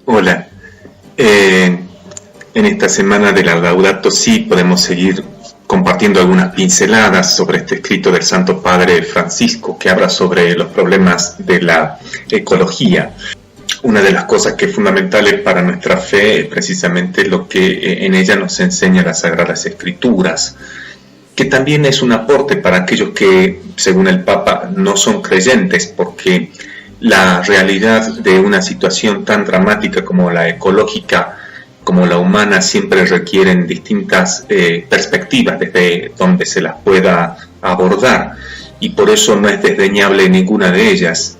Hola, en esta semana de la Laudato Si podemos seguir compartiendo algunas pinceladas sobre este escrito del Santo Padre Francisco que habla sobre los problemas de la ecología. Una de las cosas que es fundamental para nuestra fe es precisamente lo que en ella nos enseña las Sagradas Escrituras, que también es un aporte para aquellos que, según el Papa, no son creyentes, porque la realidad de una situación tan dramática como la ecológica, como la humana, siempre requieren distintas perspectivas desde donde se las pueda abordar, y por eso no es desdeñable ninguna de ellas,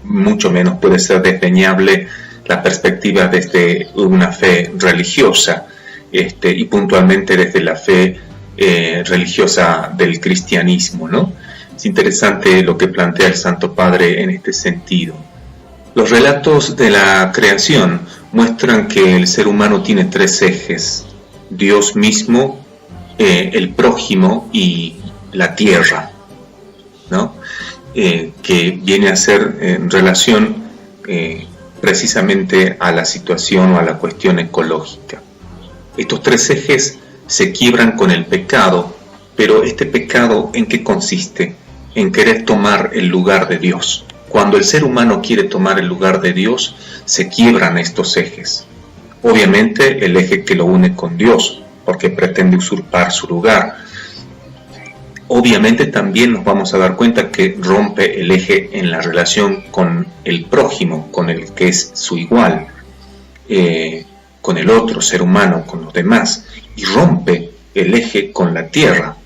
mucho menos puede ser desdeñable la perspectiva desde una fe religiosa, y puntualmente desde la fe religiosa del cristianismo, ¿no? Es interesante lo que plantea el Santo Padre en este sentido. Los relatos de la creación muestran que el ser humano tiene tres ejes: Dios mismo, el prójimo y la tierra, ¿no? Que viene a ser en relación precisamente a la situación o a la cuestión ecológica. Estos tres ejes se quiebran con el pecado, pero este pecado, ¿en qué consiste? En querer tomar el lugar de Dios. Cuando el ser humano quiere tomar el lugar de Dios, se quiebran estos ejes. Obviamente el eje que lo une con Dios, porque pretende usurpar su lugar. Obviamente también nos vamos a dar cuenta que rompe el eje en la relación con el prójimo, con el que es su igual, con el otro ser humano, con los demás, y rompe el eje con la tierra,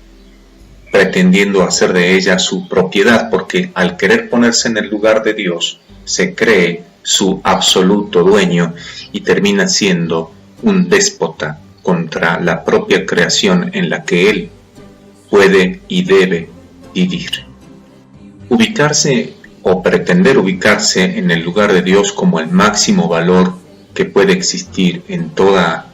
pretendiendo hacer de ella su propiedad, porque al querer ponerse en el lugar de Dios, se cree su absoluto dueño y termina siendo un déspota contra la propia creación en la que él puede y debe vivir. Ubicarse o pretender ubicarse en el lugar de Dios como el máximo valor que puede existir en todas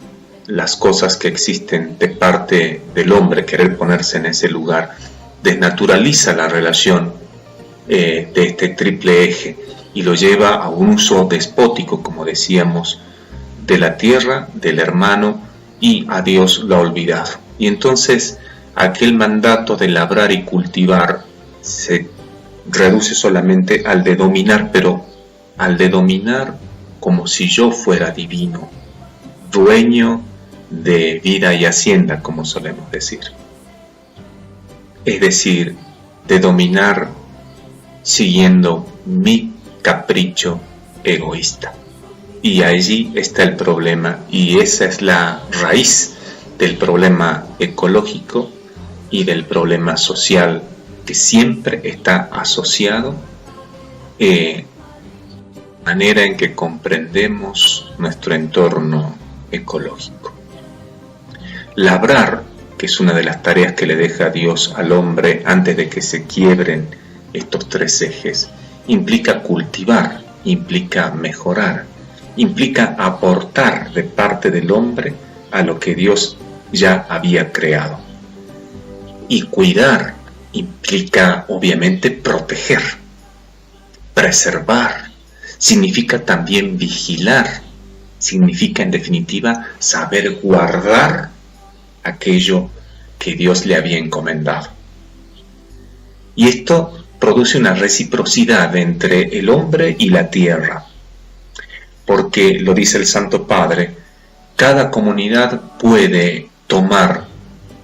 las cosas que existen de parte del hombre, querer ponerse en ese lugar, desnaturaliza la relación de este triple eje y lo lleva a un uso despótico, como decíamos, de la tierra, del hermano, y a Dios lo ha olvidado. Y entonces aquel mandato de labrar y cultivar se reduce solamente al de dominar, pero al de dominar como si yo fuera divino, dueño de vida y hacienda, como solemos decir. Es decir, de dominar siguiendo mi capricho egoísta. Y allí está el problema, y esa es la raíz del problema ecológico y del problema social, que siempre está asociado manera en que comprendemos nuestro entorno ecológico. Labrar, que es una de las tareas que le deja Dios al hombre antes de que se quiebren estos tres ejes, implica cultivar, implica mejorar, implica aportar de parte del hombre a lo que Dios ya había creado. Y cuidar implica obviamente proteger, preservar, significa también vigilar, significa en definitiva saber guardar aquello que Dios le había encomendado. Y esto produce una reciprocidad entre el hombre y la tierra, porque, lo dice el Santo Padre, cada comunidad puede tomar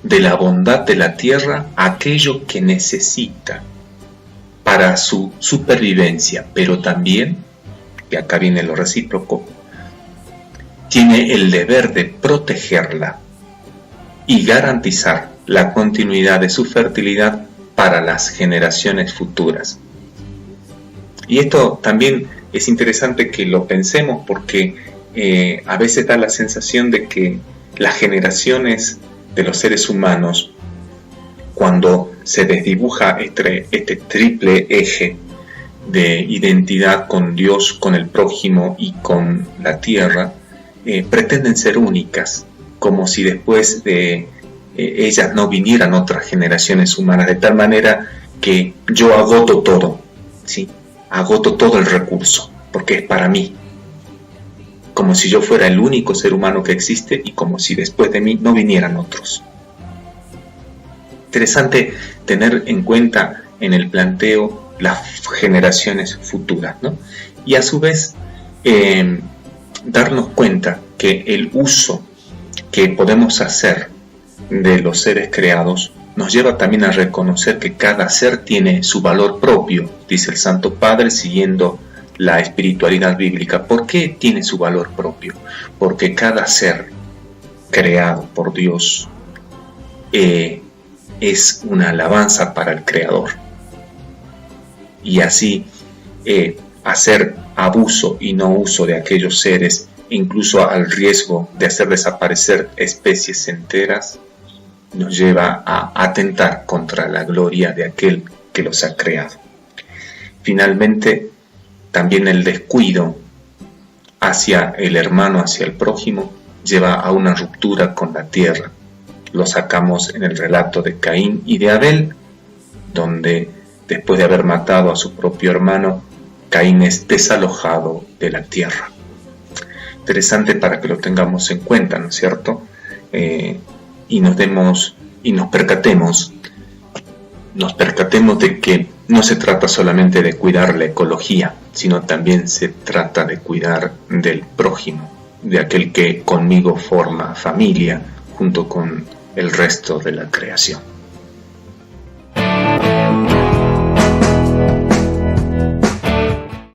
de la bondad de la tierra aquello que necesita para su supervivencia, pero también, y acá viene lo recíproco, tiene el deber de protegerla y garantizar la continuidad de su fertilidad para las generaciones futuras. Y esto también es interesante que lo pensemos, porque a veces da la sensación de que las generaciones de los seres humanos, cuando se desdibuja este triple eje de identidad con Dios, con el prójimo y con la tierra, pretenden ser únicas, como si después de ellas no vinieran otras generaciones humanas, de tal manera que yo agoto todo, ¿sí? Agoto todo el recurso, porque es para mí. como si yo fuera el único ser humano que existe y como si después de mí no vinieran otros. Interesante tener en cuenta en el planteo las generaciones futuras, ¿no? Y a su vez darnos cuenta que el uso que podemos hacer de los seres creados nos lleva también a reconocer que cada ser tiene su valor propio, dice el Santo Padre siguiendo la espiritualidad bíblica. ¿Por qué tiene su valor propio? Porque cada ser creado por Dios es una alabanza para el Creador. Y así hacer abuso y no uso de aquellos seres, incluso al riesgo de hacer desaparecer especies enteras, nos lleva a atentar contra la gloria de aquel que los ha creado. Finalmente, también el descuido hacia el hermano, hacia el prójimo, lleva a una ruptura con la tierra. Lo sacamos en el relato de Caín y de Abel, donde después de haber matado a su propio hermano, Caín es desalojado de la tierra. Interesante para que lo tengamos en cuenta, ¿no es cierto? Y nos percatemos de que no se trata solamente de cuidar la ecología, sino también se trata de cuidar del prójimo, de aquel que conmigo forma familia junto con el resto de la creación.